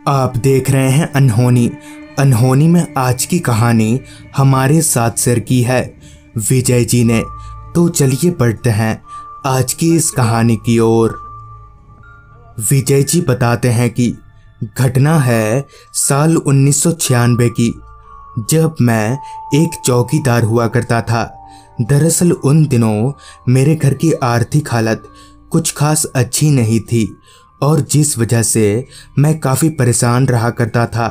आप देख रहे हैं अनहोनी। अनहोनी में आज की कहानी हमारे साथ शेयर की है विजय जी ने। तो चलिए बढ़ते हैं आज की इस कहानी की ओर। विजय जी बताते हैं कि घटना है साल 1996 की, जब मैं एक चौकीदार हुआ करता था। दरअसल उन दिनों मेरे घर की आर्थिक हालत कुछ खास अच्छी नहीं थी और जिस वजह से मैं काफ़ी परेशान रहा करता था।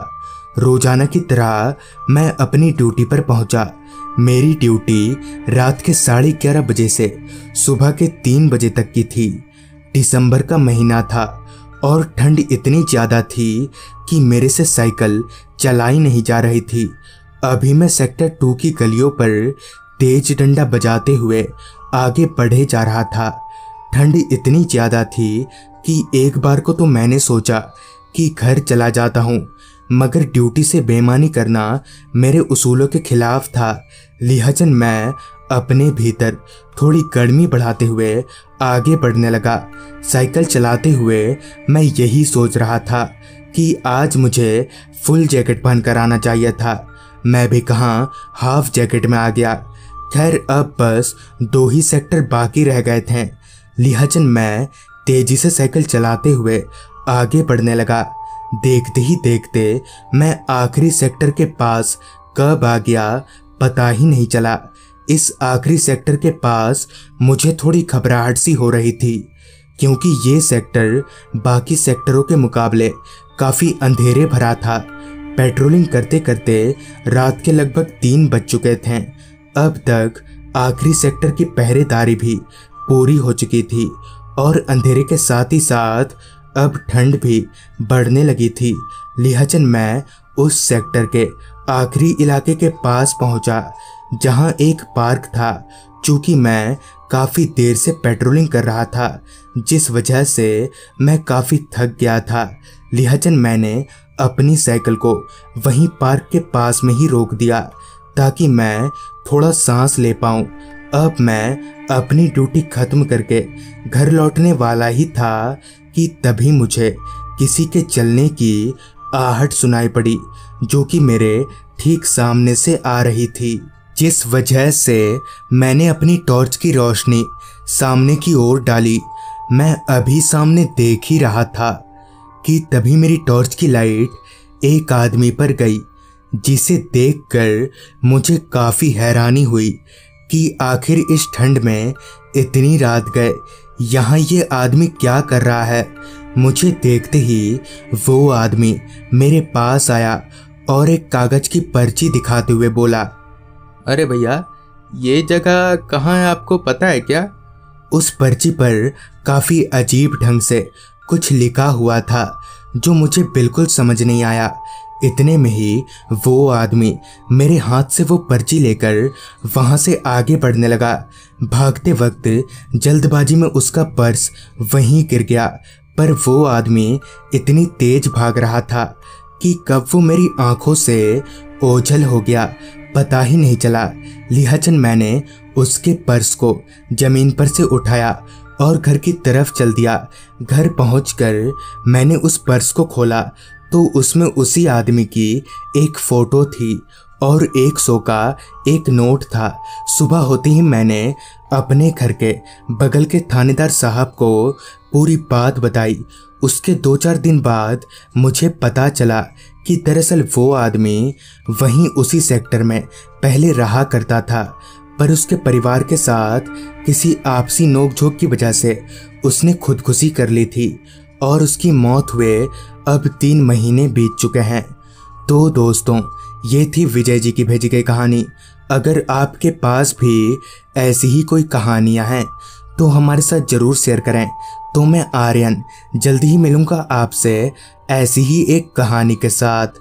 रोजाना की तरह मैं अपनी ड्यूटी पर पहुंचा। मेरी ड्यूटी रात के 11:30 बजे से सुबह के 3 बजे तक की थी। दिसंबर का महीना था और ठंड इतनी ज़्यादा थी कि मेरे से साइकिल चलाई नहीं जा रही थी। अभी मैं सेक्टर 2 की गलियों पर तेज डंडा बजाते हुए आगे बढ़े जा रहा था। ठंड इतनी ज़्यादा थी कि एक बार को तो मैंने सोचा कि घर चला जाता हूँ, मगर ड्यूटी से बेईमानी करना मेरे उसूलों के खिलाफ था। लिहाजन मैं अपने भीतर थोड़ी गर्मी बढ़ाते हुए आगे बढ़ने लगा। साइकिल चलाते हुए मैं यही सोच रहा था कि आज मुझे फुल जैकेट पहनकर आना चाहिए था। मैं भी कहाँ हाफ जैकेट में आ गया। खैर अब बस 2 ही सेक्टर बाकी रह गए थे। लिहाजन मैं तेजी से साइकिल चलाते हुए आगे बढ़ने लगा। देखते ही देखते मैं आखिरी सेक्टर के पास कब आ गया पता ही नहीं चला। इस आखिरी सेक्टर के पास मुझे थोड़ी घबराहट सी हो रही थी, क्योंकि ये सेक्टर बाकी सेक्टरों के मुकाबले काफ़ी अंधेरे भरा था। पेट्रोलिंग करते करते रात के लगभग 3 बज चुके थे। अब तक आखिरी सेक्टर की पहरेदारी भी पूरी हो चुकी थी और अंधेरे के साथ ही साथ अब ठंड भी बढ़ने लगी थी। लिहाजन मैं उस सेक्टर के आखिरी इलाके के पास पहुंचा, जहां एक पार्क था। चूंकि मैं काफ़ी देर से पेट्रोलिंग कर रहा था, जिस वजह से मैं काफ़ी थक गया था। लिहाजन मैंने अपनी साइकिल को वहीं पार्क के पास में ही रोक दिया ताकि मैं थोड़ा सांस ले पाऊं। अब मैं अपनी ड्यूटी खत्म करके घर लौटने वाला ही था कि तभी मुझे किसी के चलने की आहट सुनाई पड़ी, जो कि मेरे ठीक सामने से आ रही थी। जिस वजह से मैंने अपनी टॉर्च की रोशनी सामने की ओर डाली। मैं अभी सामने देख ही रहा था कि तभी मेरी टॉर्च की लाइट एक आदमी पर गई, जिसे देखकर मुझे काफ़ी हैरानी हुई कि आखिर इस ठंड में इतनी रात गए यहाँ ये आदमी क्या कर रहा है। मुझे देखते ही वो आदमी मेरे पास आया और एक कागज़ की पर्ची दिखाते हुए बोला, अरे भैया, ये जगह कहाँ है, आपको पता है क्या? उस पर्ची पर काफ़ी अजीब ढंग से कुछ लिखा हुआ था जो मुझे बिल्कुल समझ नहीं आया। इतने में ही वो आदमी मेरे हाथ से वो पर्ची लेकर वहाँ से आगे बढ़ने लगा। भागते वक्त जल्दबाजी में उसका पर्स वहीं गिर गया, पर वो आदमी इतनी तेज भाग रहा था कि कब वो मेरी आंखों से ओझल हो गया पता ही नहीं चला। लिहाजन मैंने उसके पर्स को ज़मीन पर से उठाया और घर की तरफ चल दिया। घर पहुंचकर मैंने उस पर्स को खोला तो उसमें उसी आदमी की एक फ़ोटो थी और 100 का एक नोट था। सुबह होते ही मैंने अपने घर के बगल के थानेदार साहब को पूरी बात बताई। उसके 2-4 दिन बाद मुझे पता चला कि दरअसल वो आदमी वहीं उसी सेक्टर में पहले रहा करता था, पर उसके परिवार के साथ किसी आपसी नोकझोंक की वजह से उसने खुदकुशी कर ली थी और उसकी मौत हुए अब 3 महीने बीत चुके हैं। तो दोस्तों, ये थी विजय जी की भेजी गई कहानी। अगर आपके पास भी ऐसी ही कोई कहानियाँ हैं तो हमारे साथ ज़रूर शेयर करें। तो मैं आर्यन जल्दी ही मिलूँगा आपसे ऐसी ही एक कहानी के साथ।